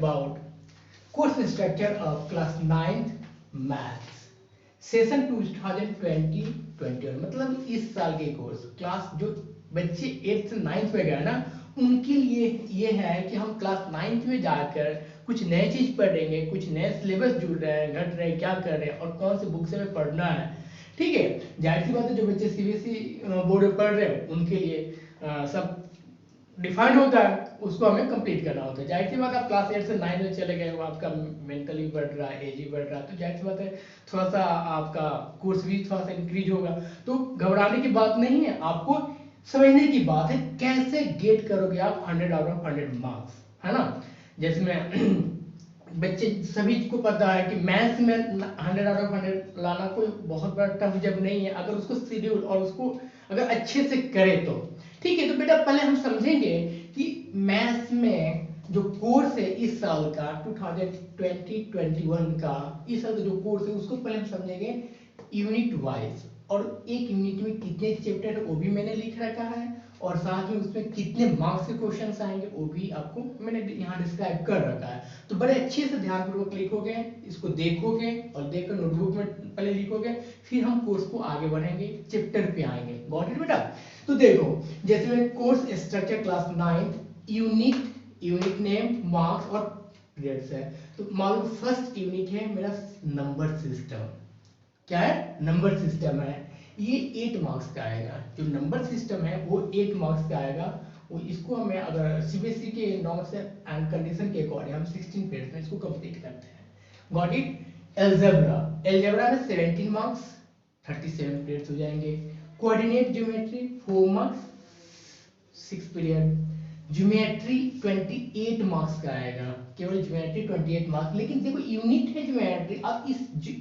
about course structure of class 9th maths session 2020-21। मतलब इस साल के कोर्स क्लास जो बच्चे 8th से 9th में गए ना, उनके लिए ये है कि हम क्लास 9th में जाकर कुछ नए चीज पढ़ेंगे, कुछ नए सिलेबस जुड़ रहे हैं, घट रहे हैं, क्या कर रहे हैं और कौन सी बुक से हमें पढ़ना है। ठीक है, जाहिर सी बात है जो बच्चे सीबीएसई बोर्ड में पढ़ रहे हैं उनके लिए सब डिफाइंड होता है, उसको हमें कंप्लीट करना होता है। जाहिर सी बात है आप क्लास 8 से 9 में चले गए हो, आपका मेंटली बढ़ रहा है, एज बढ़ रहा है, तो जाहिर सी बात है थोड़ा सा आपका कोर्स भी थोड़ा सा इंक्रीज होगा। तो घबराने की बात नहीं है, आपको समझने की बात है कैसे गेट करोगे आप 100 आउट ऑफ 100 मार्क्स, है ना। जैसे मैं बच्चे सभी को पता है कि मैथ्स में 100 आउट ऑफ 100 लाना कोई बहुत बड़ा टफ जब नहीं है, अगर उसको शेड्यूल और उसको अगर अच्छे से करे तो ठीक है। तो बेटा पहले हम समझेंगे कि मैथ्स में जो कोर्स है इस साल का 2020-21 का, इस साल का जो कोर्स है उसको पहले हम समझेंगे यूनिट वाइज, और एक यूनिट में कितने चैप्टर है वो भी मैंने लिख रखा है, और साथ में उसमें कितने मार्क्स के क्वेश्चंस आएंगे वो भी आपको मैंने यहाँ डिस्क्राइब कर रखा है। तो बड़े अच्छे से ध्यानपूर्वक लिखोगे, इसको देखोगे और देखकर नोटबुक में पहले लिखोगे, फिर हम कोर्स को आगे बढ़ेंगे, चैप्टर पे आएंगे। गॉट इट बेटा। तो देखो जैसे मैं course structure class 9 unit name, marks और पीरियड्स है। तो मान लो फर्स्ट यूनिट है मेरा नंबर सिस्टम। क्या है? नंबर सिस्टम है, ये 8 मार्क्स का आएगा। जो नंबर सिस्टम है वो 8 मार्क्स का आएगा। वो इसको हमें अगर सीबीएसई के नॉर्म्स एंड कंडीशन के अकॉर्डिंग हम 16 पीरियड्स में इसको कंप्लीट करते हैं। Got it. एल्जेब्रा में 17 मार्क्स, 37 पीरियड्स हो जाएंगे। Coordinate geometry 4 marks, 6 period. Geometry 28 marks का आएगा, केवल ज्योमेट्री 28 मार्क्स। लेकिन देखो यूनिट है ज्योमेट्री, अब इस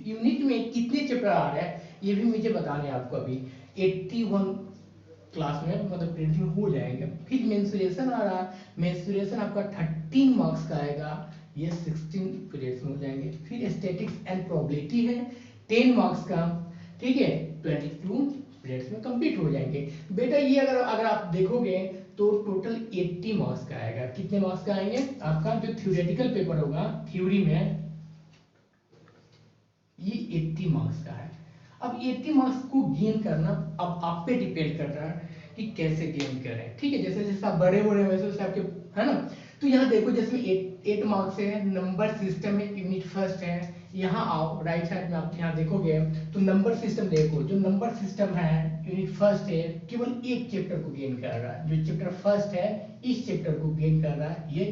यूनिट में कितने चैप्टर आ रहे हैं ये भी मुझे बताने हैं आपको अभी। 81 क्लास में मतलब पीरियड में हो जाएंगे। फिर मेंसुरेशन आ रहा है, मेंसुरेशन आपका 13 मार्क्स का आएगा, ये 16 पीरियड्स में हो जाएंगे। फिर स्टैटिक्स एंड प्रोबेबिलिटी है 10 मार्क्स का, ठीक है, 22 पीरियड्स में कंप्लीट हो जाएंगे। बेटा ये अगर आप देखोगे तो टोटल 80 मार्क्स का आएगा। कितने मार्क्स का आएंगे? आपका जो थ्योरेटिकल पेपर होगा थ्योरी में ये 80 मार्क्स का है। अब 80 मार्क्स को गेन करना अब आप पे डिपेंड कर रहा है कि कैसे गेन करें। ठीक है, जैसे जैसे आप बड़े बड़े वैसे वैसे आपके, है ना। तो यहाँ देखो जैसे 8 मार्क्स है, नंबर सिस्टम में यूनिट फर्स्ट है। यहाँ आओ राइट साइड में आप यहाँ देखोगे तो नंबर सिस्टम देखो, जो नंबर सिस्टम है यूनिट फर्स्ट है, केवल एक चैप्टर को गेन कर रहा है। जो चैप्टर फर्स्ट है इस चैप्टर को गेन कर रहा है। ये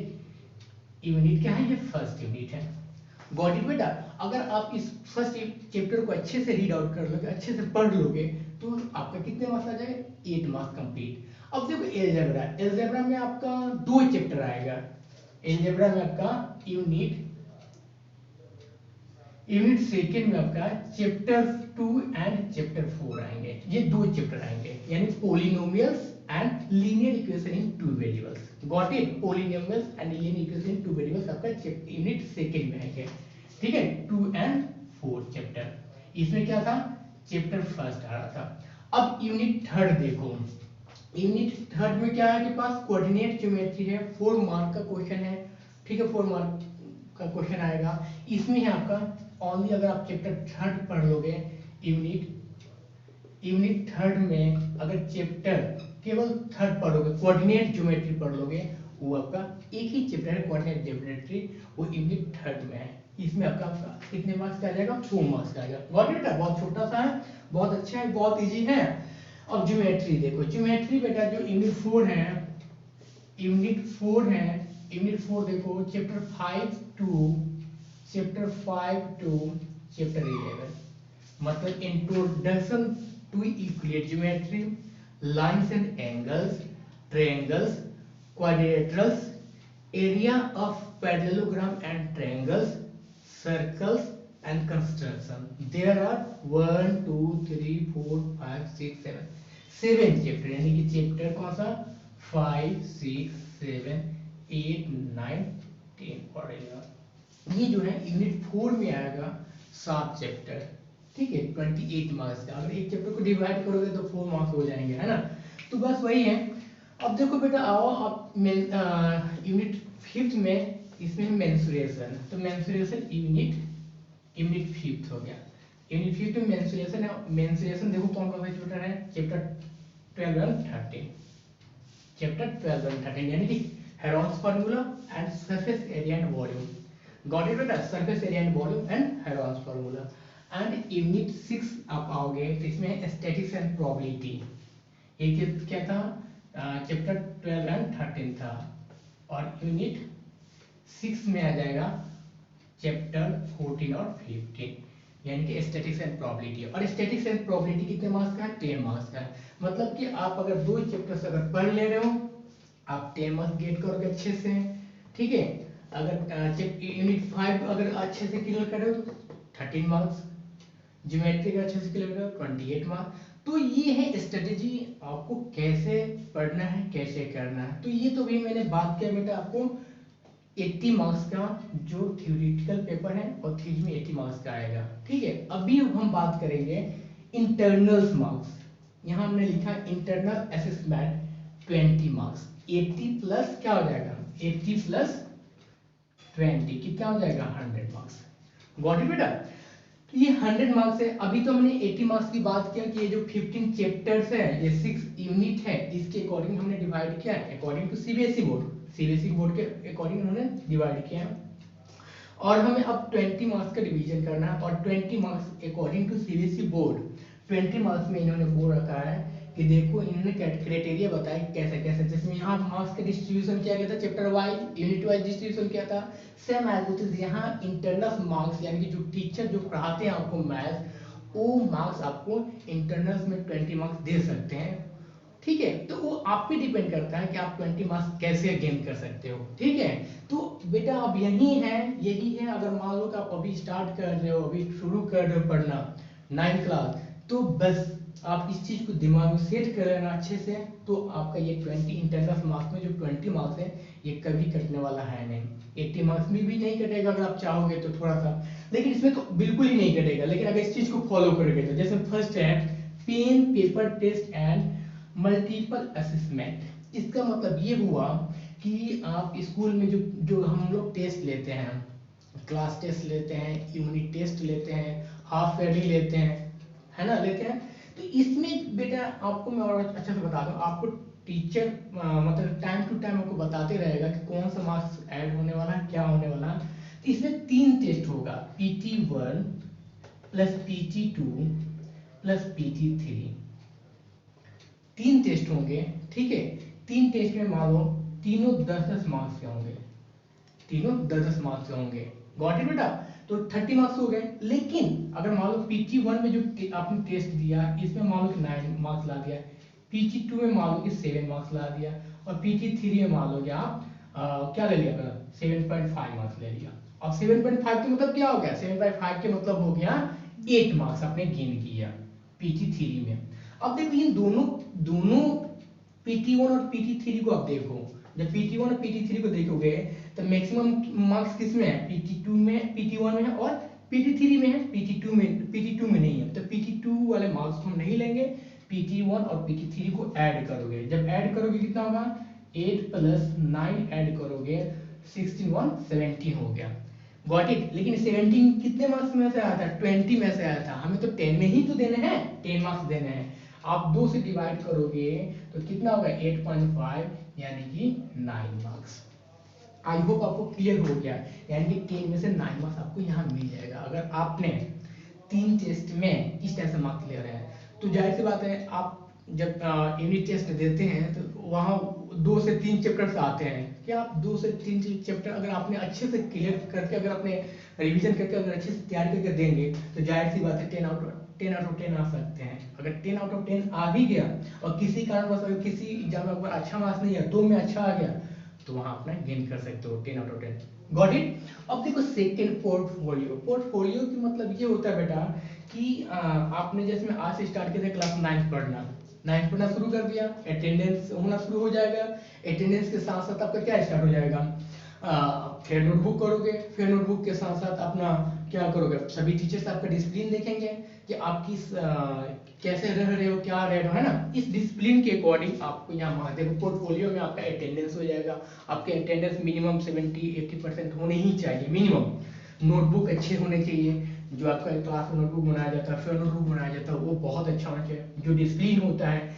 यूनिट क्या है? ये फर्स्ट यूनिट है। गॉट इट बेटा। अगर आप इस फर्स्ट चैप्टर को अच्छे से रीड आउट कर लोगे, अच्छे से पढ़ लोगे, तो आपका कितने मार्क्स आ जाएगा? 8 मार्क्स कंप्लीट। अब देखो एलजेब्रा, एलजेब्रा में आपका 2 चैप्टर आएगा। एलजेब्रा में आपका यूनिट सेकेंड में आपका चैप्टर 2 एंड चैप्टर 4 आएंगे। ये 2 चैप्टर आएंगे, यानी polynomials and linear equation in 2 variables. Got it. Polynomials and linear equation in 2 variables आपका यूनिट सेकेंड में आएंगे। ठीक है, 2 एंड 4 चैप्टर। इसमें क्या था? चैप्टर फर्स्ट आ रहा था। अब यूनिट थर्ड देखो, यूनिट थर्ड में क्या है आपके पास? कोऑर्डिनेट ज्योमेट्री है, 4 मार्क का क्वेश्चन है। ठीक है, 4 मार्क का क्वेश्चन आएगा। इसमें है आपका ओनली, अगर आप चैप्टर थर्ड पढ़ लोगे, यूनिट थर्ड में अगर चैप्टर केवल थर्ड पढ़ोगे, कोऑर्डिनेट ज्योमेट्री पढ़ लोगे, वो आपका एक ही चैप्टर है कोऑर्डिनेट ज्योमेट्री, वो यूनिट थर्ड में है। इसमें आपका कितने मार्क्स का आ जाएगा? 4 मार्क्स का आएगा। Got it. बहुत छोटा सा है, बहुत अच्छा है, बहुत इजी है। अब ज्योमेट्री देखो, ज्योमेट्री बेटा जो यूनिट 4 है, यूनिट 4 है, यूनिट 4 देखो चैप्टर 5 टू चैप्टर 11, मतलब introduction to Euclid geometry, lines and angles, triangles, quadrilaterals, area of parallelogram and triangles, circles and construction. There are 1 2 3 4 5 6 7 chapter, यानी कि चैप्टर कौन सा? 5 6 7 8 9 10 और 11। ये जो है यूनिट 4 में आएगा 7 चैप्टर। ठीक है, 28 मार्क्स का। अगर एक चैप्टर को डिवाइड करोगे तो 4 मार्क्स हो जाएंगे, है ना। तो बस वही है। अब देखो बेटा आओ, अब यूनिट 5 में इसमें मेंसुरेशन, तो मेंसुरेशन यूनिट फिफ्थ हो गया। यूनिट फिफ्थ में मेंसुरेशन है। मेंसुरेशन देखो कौन कौन सा चैप्टर है, चैप्टर 12 और 13। चैप्टर 12 और 13 यानी कि Heron's formula and surface area and volume. Got it बेटा, surface area and volume and Heron's formula. And unit 6 आप आओगे तो इसमें स्टैटिक्स एंड प्रोबेबिलिटी, ये क्या था, चैप्टर 12 एंड 13 था। और यूनिट 6 में आ जाएगा चैप्टर 14 और 15, यानी कि स्टैटिक्स एंड प्रोबेबिलिटी। और स्टैटिक्स एंड प्रोबेबिलिटी कितने मार्क्स का है, 10 मार्क्स का है। मतलब कि आप अगर दो चैप्टर्स अगर पढ़ ले रहे हो, आप 10 मार्क्स गेट करोगे अच्छे से, ठीक है। अगर यूनिट 5 अगर अच्छे से क्लियर कर रहे हो तो 13 मार्क्स, ज्योमेट्री का अच्छे से क्लियर करो 28 मार्क्स। तो ये है स्ट्रेटेजी, आपको कैसे पढ़ना है, कैसे करना है। तो ये तो भी मैंने बात किया बेटा, आपको 80 मार्क्स का जो थ्योरेटिकल पेपर है और थ्योरी में 80 मार्क्स का आएगा, ठीक है। अभी हम बात करेंगे इंटरनल्स मार्क्स। यहाँ हमने लिखा इंटरनल असेसमेंट 20 मार्क्स, 80 प्लस क्या हो जाएगा, 80 प्लस 20 कितना हो जाएगा, 100 मार्क्स। गॉट इट बेटा। तो ये 100 मार्क्स है। अभी तो हमने 80 मार्क्स की बात किया कि ये जो 15 चैप्टर्स है, ये 6 यूनिट है, इसके अकॉर्डिंग हमने डिवाइड किया है according to CBSE board. CBSE board के अकॉर्डिंग उन्होंने डिवाइड किया है। और हमें अब 20 मार्क्स का डिवीजन करना है। और 20 marks according to CBSE board, 20 marks में इन्होंने बोल रखा है कि देखो इन्होंने क्राइटेरिया बताया कैसे कैसे, जिसमें यहाँ मार्क्स का डिस्ट्रीब्यूशन किया गया था, chapter wise unit wise distribution किया था। सेम एज इट इज यहाँ इंटरनल मार्क्स, यानी कि जो टीचर जो पढ़ाते हैं आपको मैथ्स, वो मार्क्स आपको इंटरनल्स में 20 मार्क्स दे सकते हैं, ठीक है। तो वो आप पे डिपेंड करता है कि आप 20 मार्क्स कैसे गेन कर सकते हो, ठीक है। तो बेटा अब यही है अगर मान लो कि आप अभी स्टार्ट कर रहे हो, अभी शुरू कर रहे हो पढ़ना 9th क्लास, तो बस आप इस चीज को दिमाग में सेट कर लेना अच्छे से। तो आपका ये 20 इंटरनल मार्क्स में जो 20 मार्क्स है, ये कभी कटने वाला है नहीं। 80 मार्क्स में भी नहीं कटेगा अगर आप चाहोगे तो थोड़ा सा, लेकिन इसमें तो बिल्कुल ही नहीं कटेगा। लेकिन अगर इस चीज को फॉलो करोगे तो, जैसे फर्स्ट है pen paper test and multiple assessment. इसका मतलब ये हुआ कि आप स्कूल में जो जो हम लोग टेस्ट लेते हैं, क्लास टेस्ट लेते हैं, यूनिट टेस्ट लेते हैं, हाफ ईयरली लेते हैं, है ना, लेते हैं। तो इसमें बेटा आपको मैं और अच्छे से बता दूं, आपको टीचर मतलब टाइम टू टाइम आपको बताते रहेगा कि कौन सा मार्क्स ऐड होने वाला है, क्या होने वाला है। तो इसमें 3 टेस्ट होगा, PT1 plus PT2 plus PT3, 3 test होंगे, ठीक है। 3 टेस्ट में मान लो तीनों 10-10 मार्क्स के होंगे, तीनों 10-10 मार्क्स के होंगे। गॉट इट बेटा। तो 30 मार्क्स हो गए। लेकिन अगर मान लो PT1 में जो आपने टेस्ट दिया, इसमें मान लो कि 9 मार्क्स ला दिया, PT2 में मान लो कि 7 मार्क्स ला दिया, और PT3 में मान लो कि आप क्या ले लिया, 7.5 मार्क्स ले लिया। अब 7.5 के मतलब क्या हो गया, 7.5 के मतलब हो गया 8 मार्क्स आपने गेन किया PT3 में। अब देखो इन दोनों PT1 और PT3 को आप देखो, जब PT1 और PT3 को देखोगे तो मैक्सिमम मार्क्स किस में है, PT2 में, PT1 में है, और PT3 में है, PT2 में नहीं है। तो PT2 वाले मार्क्स को हम नहीं लेंगे, PT1 और PT3 को ऐड करोगे। जब ऐड करोगे कितना होगा, 8 प्लस 9 ऐड करोगे 16 1 17 हो गया। Got it. लेकिन 17 कितने मार्क्स में से आया था, 20 में से आया था। हमें तो 10 में ही तो देने हैं, 10 मार्क्स देने हैं। आप 2 से डिवाइड करोगे तो कितना होगा, 8.5 यानी कि 9 मार्क्स। आई होप आपको क्लियर हो गया, यानी कि 10 में से 9 मार्क्स आपको यहाँ मिल जाएगा अगर आपने 3 टेस्ट में इस तरह से मार्क्स ले रहे हैं। तो जाहिर सी बात है, आप जब यूनिट टेस्ट देते हैं तो वहाँ 2 से 3 चैप्टर्स आते हैं, क्या आप 2 से 3 चैप्टर अगर आपने अच्छे से क्लियर करके, अगर आपने रिवीजन करके अगर अच्छे से तैयारी करके देंगे, तो जाहिर सी बात है 10 आउट ऑफ 10 आ सकते हैं। अगर 10 आउट ऑफ 10 आ भी गया, और किसी कारणवश अगर किसी एग्जाम में अगर अच्छा मार्क्स नहीं है, 2 में अच्छा आ गया, तो वहां अपना गेन कर सकते हो 10 आउट ऑफ 10। Got it. अब देखो सेकंड पोर्टफोलियो। पोर्टफोलियो की मतलब ये होता है बेटा कि आपने जैसे मैं आज से स्टार्ट किया था क्लास 9 पढ़ना, 9 पढ़ना शुरू कर दिया, अटेंडेंस होना शुरू हो जाएगा। अटेंडेंस के साथ साथ आपका क्या स्टार्ट हो जाएगा, आप फिर नोटबुक करोगे, फिर नोटबुक के साथ साथ अपना क्या करोगे, सभी टीचर्स आपका डिसिप्लिन देखेंगे कि आप कैसे रह रहे हो, क्या रह रहे हो, है ना। इस डिसिप्लिन के अकॉर्डिंग आपको यहाँ मार्क्स देखो, पोर्टफोलियो में आपका अटेंडेंस हो जाएगा। आपके अटेंडेंस मिनिमम 70-80% होने ही चाहिए मिनिमम। नोटबुक अच्छे होने चाहिए, जो आपका क्लास में नोटबुक बनाया जाता है, फिर नोटबुक बनाया जाता है, वो बहुत अच्छा होना चाहिए। जो डिसिप्लिन होता है,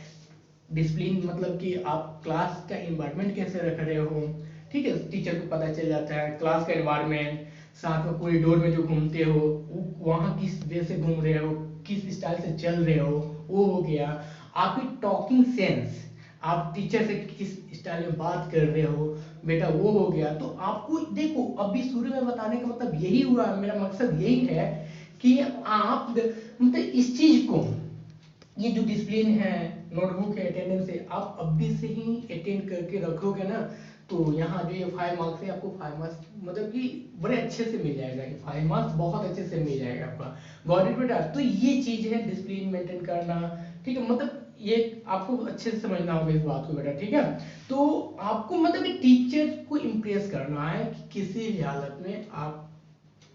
डिसिप्लिन मतलब कि आप क्लास का इन्वायरमेंट कैसे रख रहे हो, ठीक है, टीचर को पता चल जाता है क्लास का इन्वायरमेंट। साथ में कॉरिडोर में जो घूमते हो, वहाँ किस वे से घूम रहे हो, किस स्टाइल से चल रहे हो, वो हो गया। आपकी टॉकिंग सेंस, आप टीचर से किस स्टाइल में बात कर रहे हो बेटा, वो हो गया। तो आपको देखो, अभी शुरू में बताने का मतलब यही हुआ, मेरा मकसद यही है कि आप मतलब इस चीज को, ये जो डिसिप्लिन है, नोटबुक है, अटेंडेंस है, आप अभी से ही अटेंड करके रखोगे ना, तो यहाँ जो ये 5 मार्क्स है, आपको 5 मार्क्स मतलब कि बड़े अच्छे से मिल जाएगा। ये 5 मार्क्स बहुत अच्छे से मिल जाएगा आपका। गॉट इट बेटा। तो ये चीज है डिसिप्लिन मेंटेन करना, ठीक है, मतलब ये आपको अच्छे से समझना होगा इस बात को बेटा, ठीक है। तो आपको मतलब टीचर को इम्प्रेस करना है कि किसी भी हालत में आप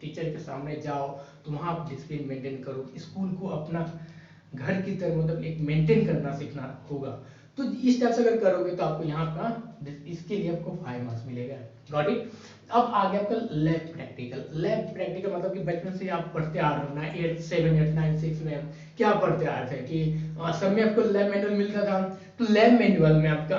टीचर के सामने जाओ तो वहाँ आप डिसिप्लिन मेंटेन करो, स्कूल को अपना घर की तरह मतलब एक मेंटेन करना सीखना होगा। तो इस टाइप से अगर करोगे तो आपको यहाँ का इसके लिए आपको 5 मार्क्स मिलेगा। Got it. अब आ गया आपका लैब प्रैक्टिकल। लैब प्रैक्टिकल मतलब कि बचपन से आप पढ़ते आ रहे हो ना, 8 7 8 9 6 में क्या पढ़ते आ रहे थे कि सब में आपको लैब मैनुअल मिलता था। तो लैब मैनुअल में आपका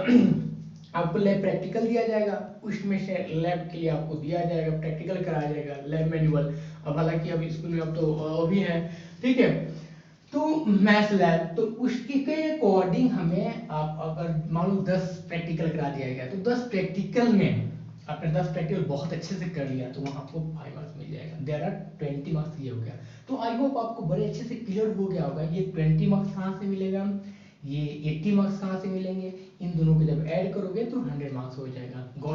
आपको लैब प्रैक्टिकल दिया जाएगा, उसमें से लैब के लिए आपको दिया जाएगा, प्रैक्टिकल कराया जाएगा, लैब मैनुअल। अब हालांकि अब स्कूल में अब तो भी है, ठीक है। तो मैथ लैब, तो उसके के अकॉर्डिंग हमें, आप अगर मान लो 10 प्रैक्टिकल करा दिया गया, तो 10 प्रैक्टिकल में आपने 10 प्रैक्टिकल बहुत अच्छे से कर लिया तो वहाँ आपको 5 मार्क्स मिल जाएगा। देयर आर 20 मार्क्स, ये हो गया। तो आई होप आपको बड़े अच्छे से क्लियर हो गया होगा ये 20 मार्क्स कहाँ से मिलेगा, ये 80 मार्क्स कहाँ से मिलेंगे। इन दोनों को जब ऐड करोगे तो 100 मार्क्स हो जाएगा। गॉट